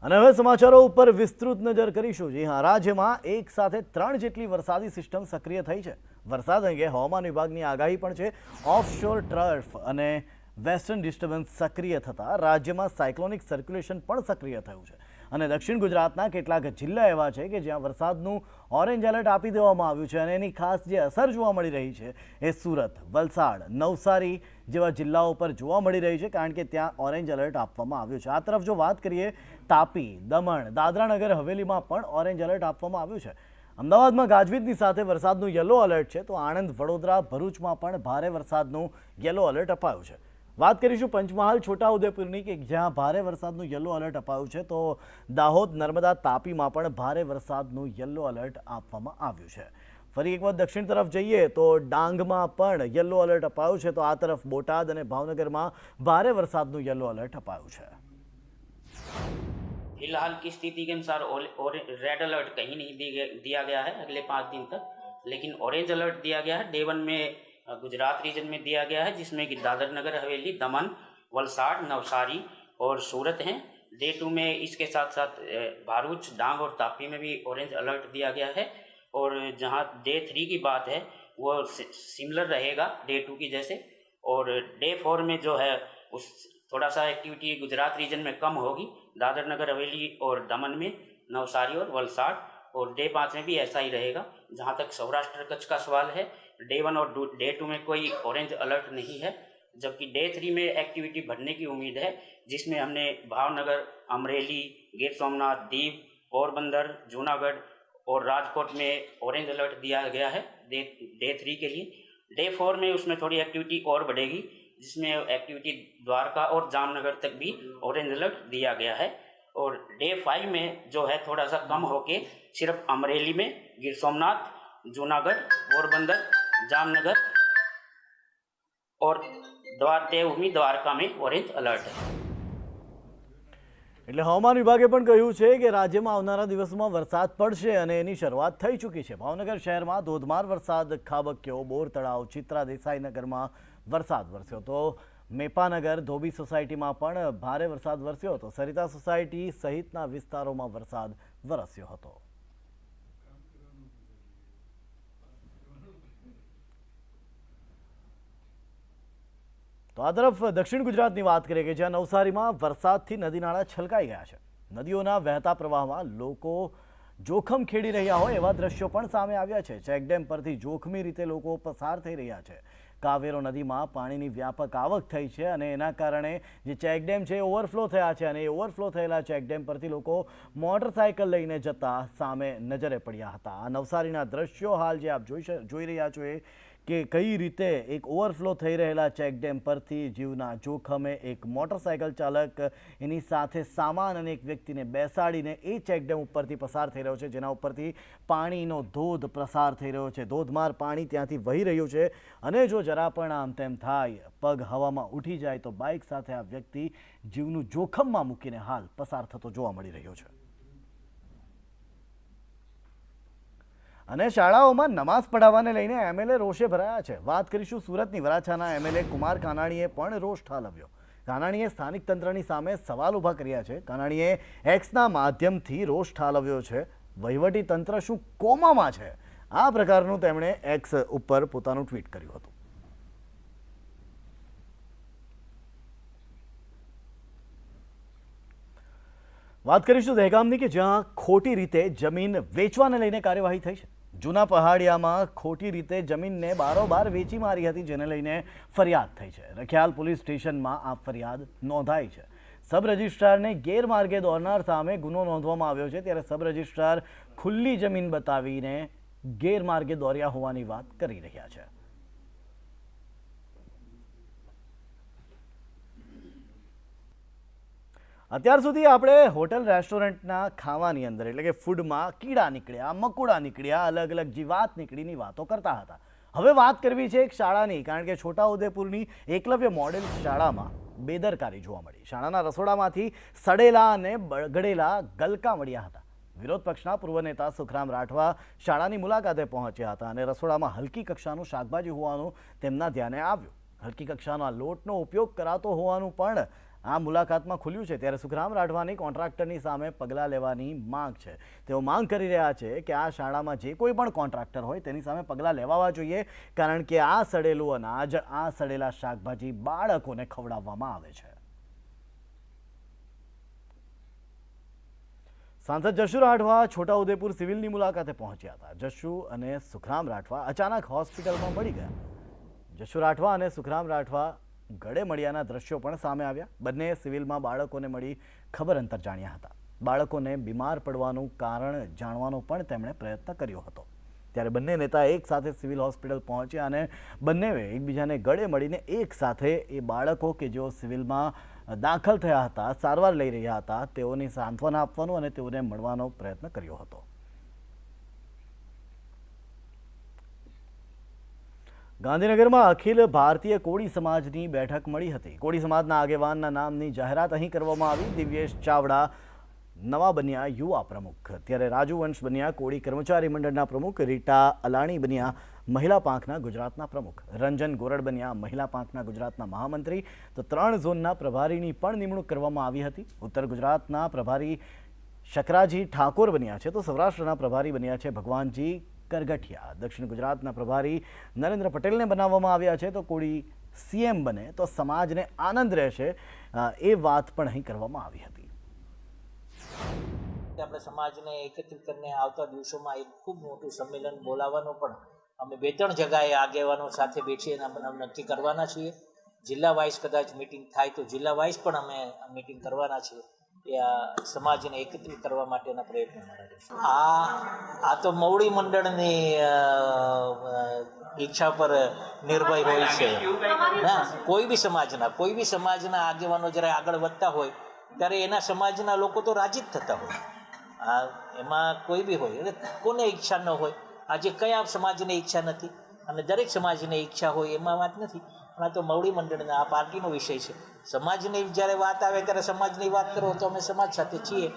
અને હવે સમાચારો ઉપર વિસ્તૃત નજર કરીશું। જી હા, રાજ્યમાં એક સાથે 3 જેટલી વરસાદી સિસ્ટમ સક્રિય થઈ છે। વરસાદ અંગે હવામાન વિભાગની આગાહી પણ છે। ઓફશોર ટ્રફ અને વેસ્ટર્ન ડિસ્ટર્બન્સ સક્રિય થતાં રાજ્યમાં સાયક્લોનિક સર્ક્યુલેશન પણ સક્રિય થયું છે અને દક્ષિણ ગુજરાતના કેટલાક જિલ્લા એવા છે કે જ્યાં વરસાદનું ઓરેન્જ એલર્ટ આપી દેવામાં આવ્યું છે અને એની ખાસ જે અસર જોવા મળી રહી છે એ સુરત, વલસાડ, નવસારી જેવા જિલ્લાઓ પર જોવા મળી રહી છે કારણ કે ત્યાં ઓરેન્જ એલર્ટ આપવામાં આવ્યું છે। આ તરફ જો વાત કરીએ તાપી, દમણ, દાદરા નગર હવેલીમાં પણ ઓરેન્જ એલર્ટ આપવામાં આવ્યું છે। અમદાવાદમાં ગાજવીજની સાથે વરસાદનું યલો એલર્ટ છે તો આણંદ, વડોદરા, ભરૂચમાં પણ ભારે વરસાદનું યલો એલર્ટ અપાયું છે। વાત કરીશું પંચમહાલ, છોટાઉદેપુરની કે જ્યાં ભારે વરસાદનું યલો એલર્ટ અપાયું છે તો દાહોદ, નર્મદા, તાપીમાં પણ ભારે વરસાદનું યલો એલર્ટ આપવામાં આવ્યું છે। ફરી એકવાર દક્ષિણ તરફ જઈએ તો ડાંગમાં પણ યલો એલર્ટ અપાયું છે તો આ તરફ બોટાદ અને ભાવનગરમાં ભારે वरसादનું યલો એલર્ટ અપાયું છે। फिलहाल की स्थिति के अनुसार और रेड अलर्ट कहीं नहीं दिया गया है अगले 5 दिन तक, लेकिन ऑरेंज अलर्ट दिया गया है। डे 1 में गुजरात रीजन में दिया गया है जिसमें कि दादर नगर हवेली, दमन, वलसाड़, नवसारी और सूरत हैं। डे 2 में इसके साथ साथ भारूच, डांग और तापी में भी ऑरेंज अलर्ट दिया गया है। और जहां डे 3 की बात है वो सिमिलर रहेगा डे 2 की जैसे। और डे 4 में जो है उस थोड़ा सा एक्टिविटी गुजरात रीजन में कम होगी, दादर नगर हवेली और दमन में, नवसारी और वलसाड़। और डे 5 में भी ऐसा ही रहेगा। जहाँ तक सौराष्ट्र कच्छ का सवाल है, डे 1 और डे 2 में कोई ऑरेंज अलर्ट नहीं है, जबकि डे 3 में एक्टिविटी बढ़ने की उम्मीद है जिसमें हमने भावनगर, अमरेली, गिर सोमनाथ, दीव, पोरबंदर, जूनागढ़ और राजकोट में ऑरेंज अलर्ट दिया गया है डे 3 के लिए। डे 4 में उसमें थोड़ी एक्टिविटी और बढ़ेगी जिसमें एक्टिविटी द्वारका और जामनगर तक भी ऑरेंज अलर्ट दिया गया है। और डे 5 में जो है थोड़ा सा कम होके सिर्फ अमरेली में, गिर सोमनाथ, जूनागढ़, पोरबंदर, जामनगर और देवभूमि द्वारका में ऑरेंज अलर्ट है। એટલે હવામાન વિભાગે પણ કહ્યું છે કે રાજ્યમાં આવનારા દિવસોમાં વરસાદ પડશે અને એની શરૂઆત થઈ ચૂકી છે। ભાવનગર શહેરમાં ધોધમાર વરસાદ ખાબક્યો। બોર તળાવ, ચિત્રા દેસાઈનગરમાં વરસાદ વરસ્યો તો મેપાનગર, ધોબી સોસાયટીમાં પણ ભારે વરસાદ વરસ્યો હતો। સરિતા સોસાયટી સહિતના વિસ્તારોમાં વરસાદ વરસ્યો હતો। તો આ તરફ દક્ષિણ ગુજરાતની વાત કરીએ કે જ્યાં નવસારીમાં વરસાદથી નદી નાળા છલકાઈ ગયા છે। નદીઓના વહેતા પ્રવાહમાં લોકો જોખમ ખેડી રહ્યા હોય એવા દ્રશ્યો પણ સામે આવ્યા છે। ચેકડેમ પરથી જોખમી રીતે લોકો પસાર થઈ રહ્યા છે। કાવેરો નદીમાં પાણીની વ્યાપક આવક થઈ છે અને એના કારણે જે ચેકડેમ છે ઓવરફ્લો થયા છે અને એ ઓવરફ્લો થયેલા ચેકડેમ પરથી લોકો મોટરસાયકલ લઈને જતા સામે નજરે પડ્યા હતા। આ નવસારીના દ્રશ્યો હાલ જે આપ જોઈ રહ્યા છો એ કે કઈ રીતે એક ઓવરફ્લો થઈ રહેલા ચેકડેમ પરથી જીવના જોખમે એક મોટરસાયકલ ચાલક એની સાથે સામાન અને એક વ્યક્તિને બેસાડીને એ ચેકડેમ ઉપરથી પસાર થઈ રહ્યો છે જેના ઉપરથી પાણીનો ધોધ પ્રસાર થઈ રહ્યો છે। ધોધમાર પાણી ત્યાંથી વહી રહ્યું છે અને જો જરા પણ આમ તેમ થાય, પગ હવામાં ઉઠી જાય તો બાઇક સાથે આ વ્યક્તિ જીવનું જોખમમાં મૂકીને હાલ પસાર થતો જોવા મળી રહ્યો છે। અને શાળાઓમાં નમાઝ પઢાવવાને લઈને એમએલએ રોષે ભરાયા છે। વાત કરીશું સુરતની। વરાછાના એમએલએ કુમાર કાનાણીએ પણ રોષ ઠાલવ્યો। કાનાણીએ સ્થાનિક તંત્રની સામે સવાલ ઊભા કર્યા છે। કાનાણીએ એક્સના માધ્યમથી રોષ ઠાલવ્યો છે। વહીવટી તંત્ર શું કોમામાં છે? આ પ્રકારનું તેમણે એક્સ ઉપર પોતાનું ટ્વીટ કર્યું હતું। વાત કરીશું દહેગામની કે જ્યાં ખોટી રીતે જમીન વેચવાને લઈને કાર્યવાહી થઈ છે। જૂના પહાડિયામાં ખોટી રીતે જમીનને બારોબાર વેચી મારી હતી જેને લઈને ફરિયાદ થઈ છે। રખિયાલ પોલીસ સ્ટેશનમાં આ ફરિયાદ નોંધાઈ છે। સબ રજિસ્ટ્રારને ગેરમાર્ગે દોરનાર સામે ગુનો નોંધવામાં આવ્યો છે ત્યારે સબ રજિસ્ટ્રાર ખુલ્લી જમીન બતાવીને ગેરમાર્ગે દોર્યા હોવાની વાત કરી રહ્યા છે। અત્યાર સુધી આપણે હોટલ રેસ્ટોરન્ટના ખાવાની અંદર એટલે કે ફૂડમાં કીડા નીકળ્યા, મકોડા નીકળ્યા, અલગ અલગ જીવાત નીકળીની વાતો કરતા હતા। હવે વાત કરવી છે એક શાળાની, કારણ કે છોટાઉદેપુરની એકલવ્ય મોડેલ શાળામાં બેદરકારી જોવા મળી। શાળાના રસોડામાંથી સડેલા અને બગડેલા ગલકા મળ્યા હતા। વિરોધ પક્ષના પૂર્વ નેતા સુખરામ રાઠવા શાળાની મુલાકાતે પહોંચ્યા હતા અને રસોડામાં હલકી કક્ષાનું શાકભાજી હોવાનું તેમના ધ્યાને આવ્યું। હલકી કક્ષાના લોટનો ઉપયોગ કરાતો હોવાનું પણ આ મુલાકાતમાં ખુલ્યું છે, ત્યારે સુખરામ રાઠવાની કોન્ટ્રાક્ટરની સામે પગલાં લેવાની માંગ છે. તેઓ માંગ કરી રહ્યા છે કે આ શાળામાં જે કોઈ પણ કોન્ટ્રાક્ટર હોય તેની સામે પગલાં લેવાવા જોઈએ, કારણ કે આ સડેલું અનાજ, આ સડેલા શાકભાજી બાળકોને ખવડાવવામાં આવે છે. સાંસદ જશુ રાઠવા છોટાઉદેપુર સિવિલની મુલાકાતે પહોંચ્યા હતા. જશુ અને સુખરામ રાઠવા અચાનક હોસ્પિટલમાં મળી ગયા. જશુ રાઠવા અને સુખરામ રાઠવા ગળે મળ્યાના દ્રશ્યો પણ સામે આવ્યા. બંને સિવિલમાં બાળકોને મળી ખબર અંતર જાણ્યા હતા. બાળકોને બીમાર પડવાનું કારણ જાણવાનો પણ તેમણે પ્રયત્ન કર્યો હતો. ત્યારે બંને નેતા એક સાથે સિવિલ હોસ્પિટલ પહોંચ્યા અને બંનેએ એકબીજાને ગળે મળીને એક સાથે એ બાળકો કે જેઓ સિવિલમાં દાખલ થયા હતા, સારવાર લઈ રહ્યા હતા, તેઓની સાંત્વના આપવાનો અને તેઓને મળવાનો પ્રયત્ન કર્યો હતો. ગાંધીનગરમાં અખિલ ભારતીય કોળી સમાજની બેઠક મળી હતી. કોળી સમાજના આગેવાનના નામની જાહેરાત અહીં કરવામાં આવી. દિવ્યેશ ચાવડા નવા બન્યા યુવા પ્રમુખ, ત્યારે રાજુ વંશ બન્યા કોળી કર્મચારી મંડળના પ્રમુખ, રીટા અલાણી બન્યા મહિલા પાંખના ગુજરાતના પ્રમુખ, રંજન ગોરડ બન્યા મહિલા પાંખના ગુજરાતના મહામંત્રી. તો 3 ઝોનના પ્રભારીની પણ નિમણૂક કરવામાં આવી હતી. ઉત્તર ગુજરાતના પ્રભારી શકરાજી ઠાકોર બન્યા છે, તો સૌરાષ્ટ્રના પ્રભારી બન્યા છે ભગવાનજી કરગઠિયા. દક્ષિણ ગુજરાતના પ્રભારી નરેન્દ્ર પટેલને બનાવવામાં આવ્યા છે. તો કોળી સીએમ બને તો સમાજને આનંદ રહેશે, એ વાત પણ અહીં કરવામાં આવી હતી. આપણે સમાજને એકત્રિત કરીને આવતા દિવસોમાં એક ખૂબ મોટું સંમેલન બોલાવવાનું પણ અમે 2-3 જગ્યાએ આગેવાનો સાથે બેસી અને નક્કી કરવાના છીએ. જિલ્લા વાઇઝ કદાચ મિટિંગ થાય તો જિલ્લા વાઇઝ પણ અમે મિટિંગ કરવાના છીએ. એ આ સમાજને એકત્રિત કરવા માટેના પ્રયત્નો રહેશે. આ તો મવડી મંડળની ઈચ્છા પર નિર્ભય હોય છે. ના, કોઈ બી સમાજના આગેવાનો જ્યારે આગળ વધતા હોય ત્યારે એના સમાજના લોકો તો રાજી જ થતા હોય. એમાં કોઈ બી હોય, એટલે કોને ઈચ્છા ન હોય? આજે કયા સમાજને ઈચ્છા નથી? અને દરેક સમાજને ઈચ્છા હોય એમાં વાત નથી. પણ આ તો મવડી મંડળના આ પાર્ટીનો વિષય છે. સમાજની જ્યારે વાત આવે ત્યારે સમાજની વાત કરો તો અમે સમાજ સાથે છીએ.